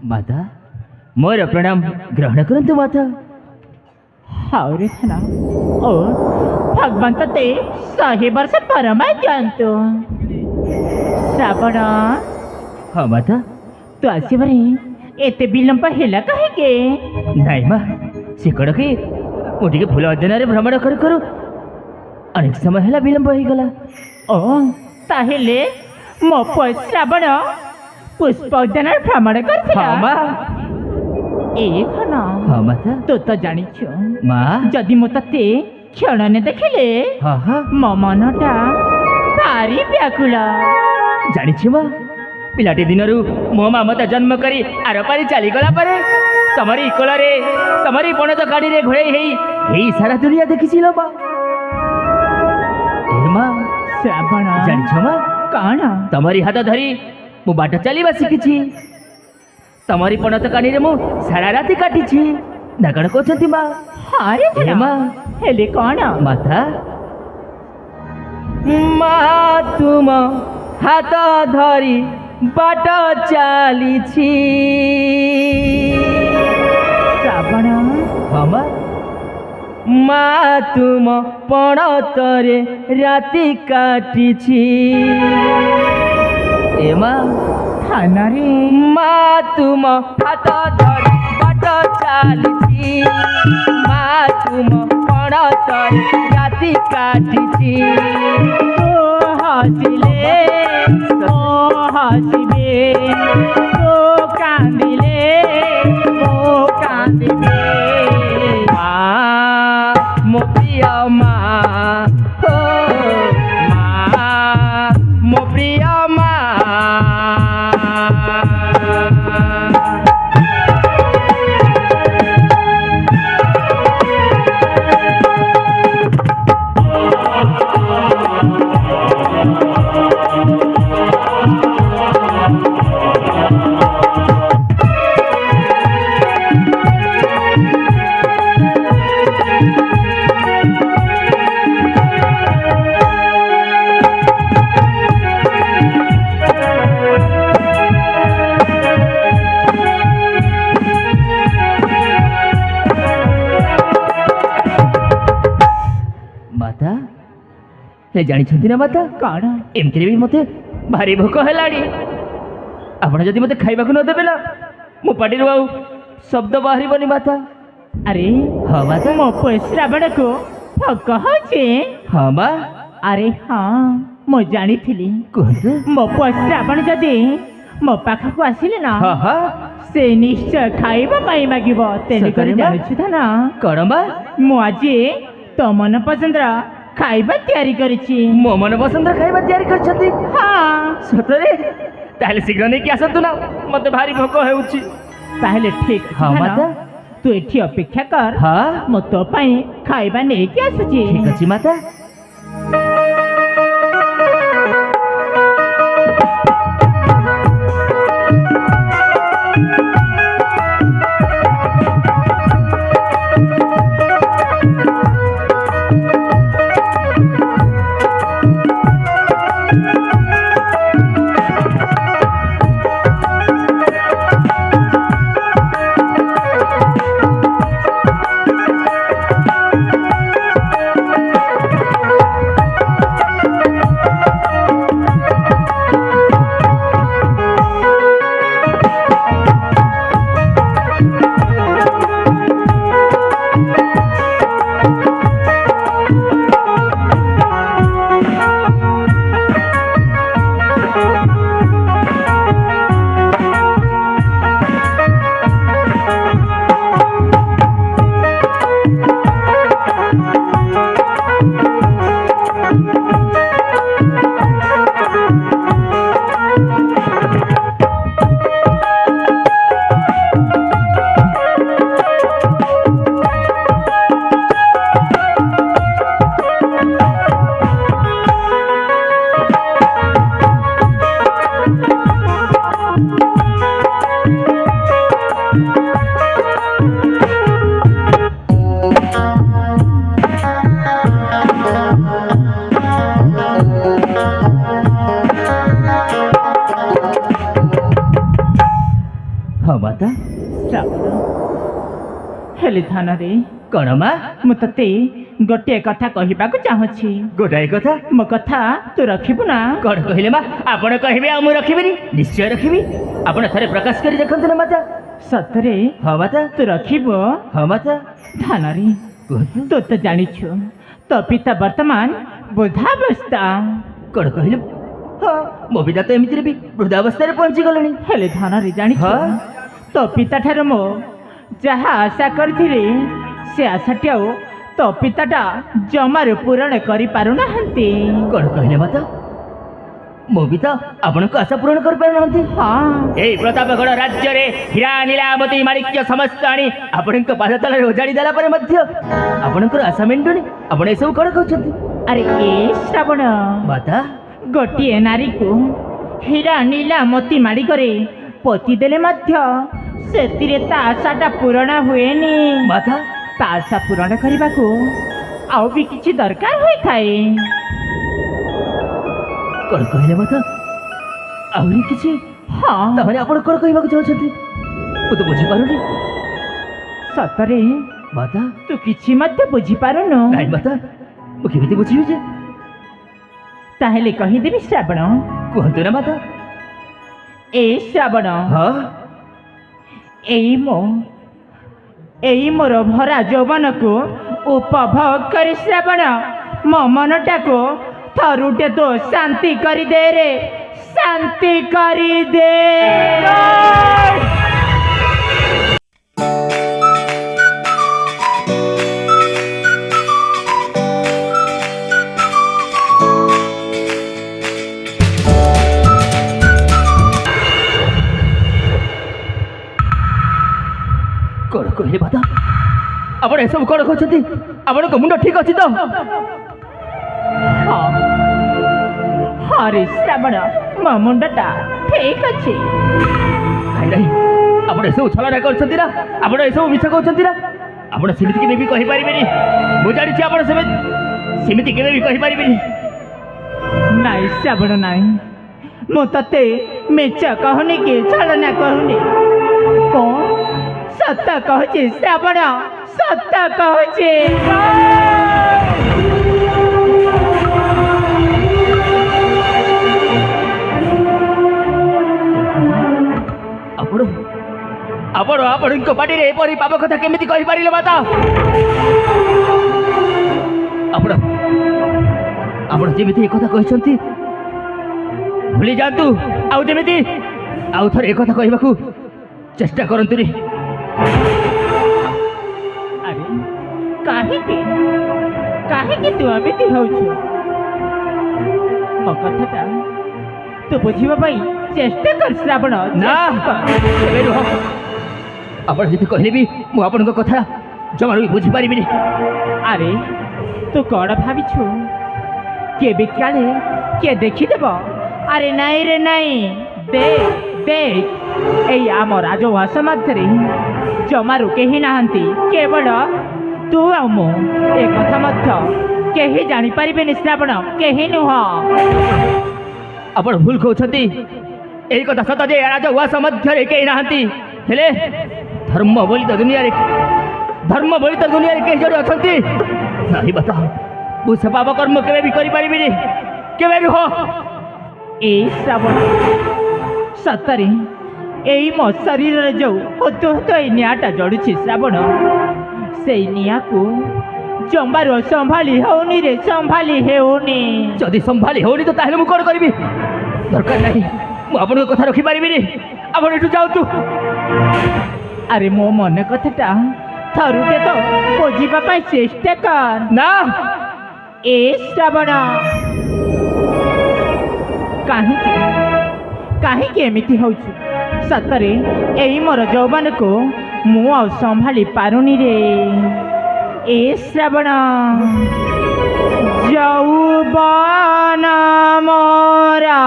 माता मोर प्रणाम ग्रहण करंतु माता। हाउ रे थाना ओ भगवान ते 100 वर्ष परमाय जानतो श्रावण। हाँ माता तू आसबारे एते विलंब हेला कहिके? नाई मा से कड़ कि मुझे फूल अध्ययन भ्रमण करू करू अनेक समय है विलंब हो गला। ओ ताहेले मो श्रावण पुष्प उद्यान भ्रमण कर हाँ मा। ए थाना हाँ माता तू तो जानिछु माँ जदि मो तते क्षण ने देखिले हाँ हाँ मो मनटा भारी व्याकुल। जानिछि माँ पिलाटी दिनरू मो माँ मत जन्म करी आर पारी चली गला परे तमरी कोलरे तमरी पणत गाड़ी रे घोड़े हेई सारा दुनिया देखिछि लो माँ। ए माँ श्रावण जानिछ माँ कौन तमरी हाथ धरी मु बाट चलीबा शिखिछि तमरी पणत गाड़ी रे मु सारा राति काटिछि ना कण कहछंती माँ। अरे ए माँ हेले कौन माता माँ तुम हाथ धरी बाट चलीछि श्रावण हाँ माँ माँ तुम पणतरे राति काटिछि ए माँ थाना रे माँ तुम हाथ धरी बाट चलीछि माँ तुम पणतरे राति काटिछि। ओ हसिले ओ हसिबे ओ कांदिले ओ कांदिबे माँ मो प्रिय माँ हो माँ मो प्रिय माँ। माता हे जानी ना माता कौन एमती भी मत भारी भोक है आप जदि मत खाइबा न देवे ना मो पाटी आउ शब्द बाहर माता। अरे हाँ माता मो श्रावण को भोक होचे। हाँ माँ अरे हाँ मो जानी कहतु मो श्रावण जदि मो पाखक आसिले ना हाँ हाँ से निश्चय खाइबा पाई मागिबो तेने सତରେ करी मा? जानुछु था ना कण माँ मो आज तो मन पसंद खाइबा तैयारी करिछि। मो मन पसंद खाइबा तैयारी करछथि हाँ सतरे ताहले शीघ्र नहीं कि आसतु ना मते भारी भोक हेउछि। ताहले ठीक हाँ था ना? माता तू एठी अपेक्षा कर हाँ मो तो पाई खाइबा नहीं कि आसुछि। ठीक अछि माता। ହେଲେ ଧାନରେ କ'ଣ ମା ମୁଁ ତତେ ଗୋଟିଏ କଥା କହିବାକୁ ଚାହୁଁଛି। ଗୋଟାଏ କଥା ମୋ କଥା ତୁ ରଖିବୁ ନା? କ'ଣ କହିଲେ ମା? ଆପଣ କହିବେ ଆଉ ମୁଁ ରଖିବିନି? ନିଶ୍ଚୟ ରଖିବି। ଆପଣ ଥରେ ପ୍ରକାଶ କରି ଦେଖନ୍ତୁ ନା ମାତା। ସତରେ ହଁ ମାତା। ତୁ ରଖିବୁ? ହଁ ମାତା। ଧାନରେ କୁହନ୍ତୁ। ତୁ ତ ଜାଣିଛୁ ତୋ ପିତା ବର୍ତ୍ତମାନ ବୃଦ୍ଧାବସ୍ଥା। କ'ଣ କହିଲେ? ହଁ ମୋ ପିତା ତ ଏମିତିରେ ବି ବୃଦ୍ଧାବସ୍ଥାରେ ପହଞ୍ଚିଗଲେଣି। ହେଲେ ଧାନରେ ଜାଣିଛୁ ହଁ। ତୋ ପିତା ଠାରୁ ମୁଁ ଯାହା ଆଶା କରିଥିଲି ସେ ଆଶାଟି ଆଉ ତୋ ପିତାଟା ଜମାରୁ ପୂରଣ କରିପାରୁନାହାନ୍ତି। କ'ଣ କହିଲେ ମାତା? ମୋ ପିତା ଆପଣଙ୍କ ଆଶା ପୂରଣ କରିପାରୁନାହାନ୍ତି? ହଁ ଏଇ ପ୍ରତାପଗଡ଼ ରାଜ୍ୟରେ ହୀରା ନୀଳାମତି ମାଣିକ୍ୟ ସମସ୍ତ ଆଣି ଆପଣଙ୍କ ପାଦ ତଳରେ ଓଜାଡ଼ି ଦେଲା ପରେ ମଧ୍ୟ ଆପଣଙ୍କର ଆଶା ମେଣ୍ଟୁନି। ଆପଣ ଏସବୁ କ'ଣ କହୁଛନ୍ତି? ଆରେ ଏ ଶ୍ରାବଣ ମାତା ଗୋଟିଏ ନାରୀକୁ ହୀରା ନୀଳାମତି ମାଡ଼ିକରେ ପୋତି ଦେଲେ ମଧ୍ୟ ସେଥିରେ ତା ଆଶାଟା ପୂରଣ ହୁଏନି। ମାତା ତା ଆଶା ପୂରଣ କରିବାକୁ ଆଉ ବି କିଛି ଦରକାର ହୋଇଥାଏ। କ'ଣ କହିଲେ ମାତା? ଆହୁରି କିଛି? ହଁ ତାମାନେ ଆପଣ କ'ଣ କହିବାକୁ ଚାହୁଁଛନ୍ତି? ମୁଁ ତ ବୁଝିପାରୁନି। ସତରେ ମାତା ତୁ କିଛି ମଧ୍ୟ ବୁଝିପାରୁନୁ? ନାଇଁ ମାତା, ମୁଁ କେମିତି ବୁଝିବି ଯେ? ତାହେଲେ କହିଦେବି ଶ୍ରାବଣ। କୁହନ୍ତୁ ନା ମାତା। ଏ ଶ୍ରାବଣ ହଁ ଏଇ ମୋର ଭରା ଯୌବନକୁ ଉପଭୋଗ କରି ଶ୍ରାବଣ ମୋ ମନଟାକୁ ଥରୁଟେ ତୁ ଶାନ୍ତି କରିଦେ ରେ, ଶାନ୍ତି କରିଦେ। କ'ଣ କହିଲେ ମାତା? ଆପଣ ଏସବୁ କ'ଣ କହୁଛନ୍ତି? ଆପଣଙ୍କ ମୁଣ୍ଡ ଠିକ୍ ଅଛି ତ? ହଁ ରେ ଶ୍ରାବଣ, ମୋ ମୁଣ୍ଡଟା ଠିକ ଅଛି। ନାଇଁ ନାଇଁ, ଆପଣ ଏସବୁ ଛଳନା କରୁଛନ୍ତି ନା? ଆପଣ ଏସବୁ ମିଛ କହୁଛନ୍ତି ନା? ଆପଣ ସେମିତି କେବେ ବି କହିପାରିବେନି। ମୁଁ ଜାଣିଛି ଆପଣ ସେମିତି କେବେ ବି କହିପାରିବେନି। ନାଇଁ ଶ୍ରାବଣ ନାଇଁ, ମୁଁ ତତେ ମିଛ କହୁନି କି ଛଳନା କହୁନି। କ'ଣ ସତ କହୁଛି ଶ୍ରାବଣ, ସତ କହୁଛି। ଆପଣ ଆପଣଙ୍କ ପାଟିରେ ଏପରି ପାପ କଥା କେମିତି କହିପାରିଲେ ମାତା? ଆପଣ ଯେମିତି ଏ କଥା କହିଛନ୍ତି ଭୁଲି ଯାଆନ୍ତୁ। ଆଉ ଯେମିତି ଆଉ ଥରେ ଏ କଥା କହିବାକୁ ଚେଷ୍ଟା କରନ୍ତୁନି। ଆରେ କାହିଁକି କାହିଁକି ତୁ ଏମିତି ହଉଛୁ? ମୋ କଥାଟା ତୁ ବୁଝିବା ପାଇଁ ଚେଷ୍ଟା କର ଶ୍ରାବଣ। ନା ଏବେ ରୁହ। ଆପଣ ଯଦି କହିଲେ ବି ମୁଁ ଆପଣଙ୍କ କଥା ଜମାରୁ ବି ବୁଝିପାରିବିନି। ଆରେ ତୁ କ'ଣ ଭାବିଛୁ କେବେ କାଳେ କିଏ ଦେଖିଦେବ? ଆରେ ନାଇଁ ରେ ନାଇଁ, ଦେଖ ଦେଖ, ଏଇ ଆମ ରାଜଉଆସ ମଧ୍ୟରେ ଜମାରୁ କେହି ନାହାନ୍ତି, କେବଳ ତୁ ଆଉ ମୁଁ। ଏ କଥା ମଧ୍ୟ କେହି ଜାଣିପାରିବେନି ଶ୍ରାବଣ, କେହି ନୁହଁ। ଆପଣ ଭୁଲ କହୁଛନ୍ତି। ଏଇ କଥା ସତ ଯେ ରାଜଉଆସ ମଧ୍ୟରେ କେହି ନାହାନ୍ତି, ହେଲେ ଧର୍ମ ବୋଲି ତ ଦୁନିଆରେ କେହି ଜଣେ ଅଛନ୍ତି। ନାହିଁ ବାତା, ମୁଁ ସେ ପାପ କର୍ମ କେବେ ବି କରିପାରିବିନି, କେବେ ରୁହ। ଏଇ ଶ୍ରାବଣ, ସତରେ ଏଇ ମୋ ଶରୀରରେ ଯୋଉ ହତୁ ଏଇ ନିଆଁଟା ଜଳୁଛି ଶ୍ରାବଣ, ସେଇ ନିଆଁକୁ ଜମାରୁ ସମ୍ଭାଳି ହେଉନି ରେ, ସମ୍ଭାଳି ହେଉନି। ଯଦି ସମ୍ଭାଳି ହେଉନି ତ ତାହେଲେ ମୁଁ କ'ଣ କରିବି? ଦରକାର ନାହିଁ, ମୁଁ ଆପଣଙ୍କ କଥା ରଖିପାରିବିନି। ଆପଣ ଏଠୁ ଯାଆନ୍ତୁ। ଆରେ ମୋ ମନ କଥାଟା ଥରୁଟେ ତ ବୁଝିବା ପାଇଁ ଚେଷ୍ଟା କର ନା। ଏ ଶ୍ରାବଣ, କାହିଁକି ଏମିତି ହଉଛି? ସତରେ ଏଇ ମୋର ଯୌବନକୁ ମୁଁ ଆଉ ସମ୍ଭାଳି ପାରୁନି ରେ। ଏ ଶ୍ରାବଣ, ଯୌବନ ମୋରା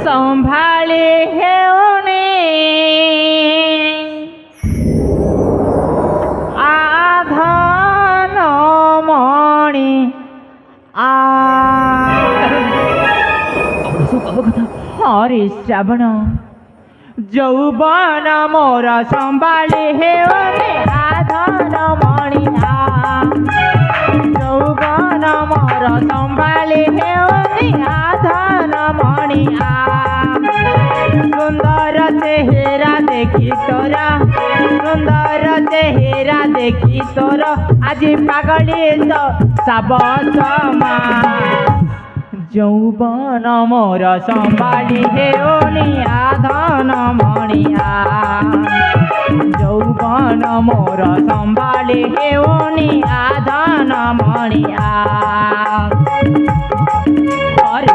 ସମ୍ଭାଳି ହେଉନି। ଆଧନ ମଣି କଥା ହରେ ଶ୍ରାବଣ, যৌবন মোর সম্ভালি হেউনি আধন মণিয়া যৌবন মোর সম্ভালি হেউনি আধন মণিয়া সুন্দর চেহারা দেখি তোরা সুন্দর চেহারা দেখি তোর আজি পাগলি তো সাবসমা যৌবন মোর সম্ভালি হেউনি আধন মণিয়া যৌবন মোর সম্ভালি হেউনি আধন মণিয়া হরে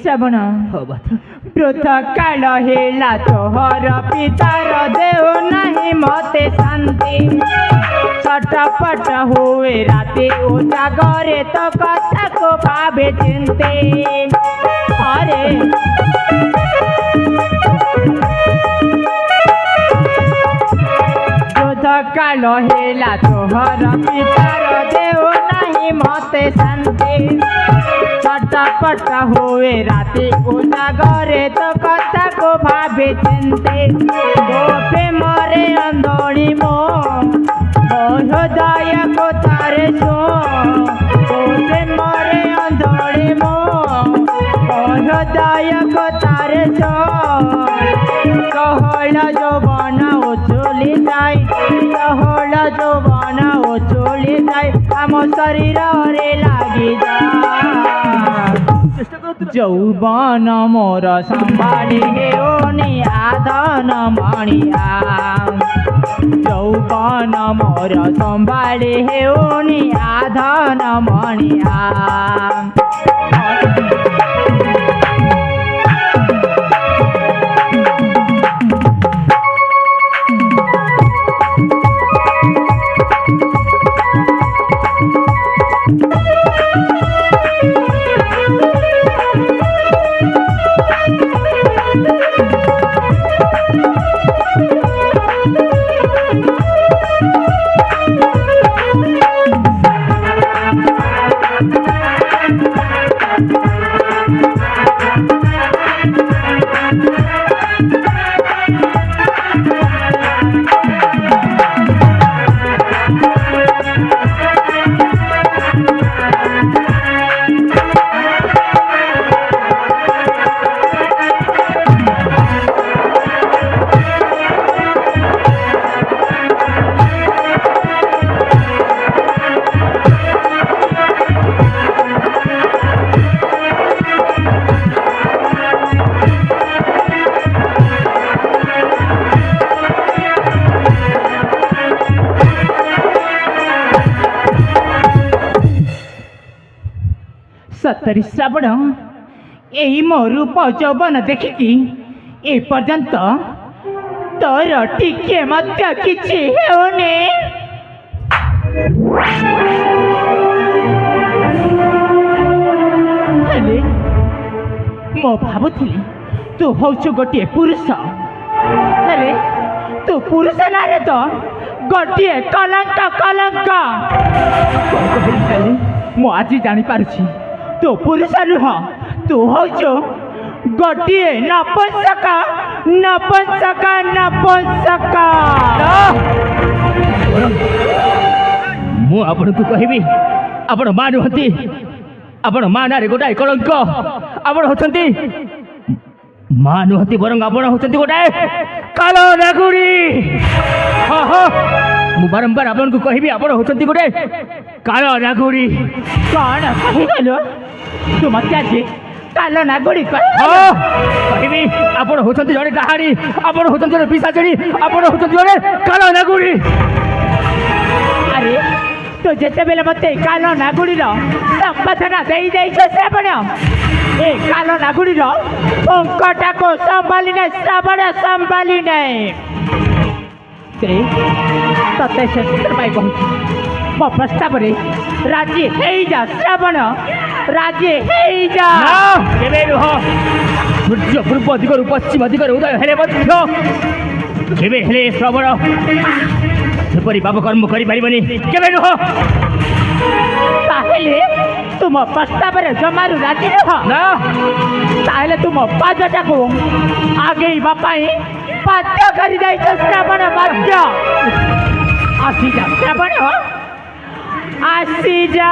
শ্রাবণ শ্রাবণ ব্রত কাল হেলা তোহর পিতার দেহ নাহি মতে শান্তি ছটপট হুয়ে রাতে ও জাগরে তো কথা কো ভাবে চিন্তে আরে ব্রত কাল হেলা তোহর পিতার দেহ নাহি মতে শান্তি ছটপট হুয়ে রাতে উজাগরে তো কথা কো ভাবে চিন্তে গোপে মরে অন্ধড়ি মো হৃদয় কোথারে শো গোপে মরে অন্ধড়ি মো হৃদয় কোথারে শো সহল যৌবন ও চলি যাই সহল যৌবন ও চলি যাই আম শরীরে লাগি যায় যৌবন মোর সম্ভালি হেউনি আধন মণিয়া যৌবন মোর সম্ভালি হেউনি আধন মণিয়া सतरी श्रावण यही मो रूप यौवन देखिकी ए पर्यंत तोर टिके मध्य किछि हेउनी हेले मो भाबुथिली तू हौछु गोटे पुरुष हेले तू पुरुष ना रे तो गोटे कलंक कलंक मो आज जानी पारुछि तो पुरुष नुह तू हौछु गोटे नपुंसक नपुंसक नपुंसक मु आपण को कहबी आपण मा नुहंती आपण मा ना रे गोटाए कलंक आपण होचंती मा नुहंती बरं आपण होचंती गोटाए कालो नागुड़ी हाँ हाँ मु बारंबार आपण को कहबी आपण होचंती गोटाए कालो नागुड़ी कौन कही गलो तू मत आज कालो नागुड़ी कहबी आपण होचंती जड़े डाहाड़ी आपण होचंती जड़े पिसाचड़ी आपण होचंती जड़े कालो नागुड़ी अरे ତୁ ଯେତେବେଳେ ମୋତେ କାଲ ନାଗୁଡ଼ିର ସମ୍ପାଦନା ଦେଇଦେଇଛ ଶ୍ରାବଣ, ଏ କାଲ ନାଗୁଡ଼ିର ପଙ୍କଟାକୁ ସମ୍ଭାଳି ନାହିଁ ଶ୍ରାବଣ, ସମ୍ଭାଳି ନାହିଁ। ତତେ ସେଥିପାଇଁ କହୁଛି ମୋ ପ୍ରସ୍ତାବରେ ରାଜି ହେଇଯା ଶ୍ରାବଣ, ରାଜି ହେଇଯା। କେବେ ନୁହ। ସୂର୍ଯ୍ୟ ପୂର୍ବ ଦିଗରୁ ପଶ୍ଚିମ ଦିଗରୁ ଉଦୟ ହେଲେ ମଧ୍ୟ କେବେ ହେଲେ ଶ୍ରବଣ ସେପରି ପାପ କର୍ମ କରିପାରିବନି, କେବେ ନୁହ। ତାହେଲେ ତୁମ ପ୍ରସ୍ତାବରେ ଜମାରୁ ରାଜି ନୁହ? ନା, ତାହେଲେ ତୁମ ପାଦଟାକୁ ଆଗେଇବା ପାଇଁ ବାଧ୍ୟ କରିଦେଇଛ ଶ୍ରାବଣ, ବାଧ୍ୟ। ଆସିଯା ଶ୍ରାବଣ, ଆସିଯା।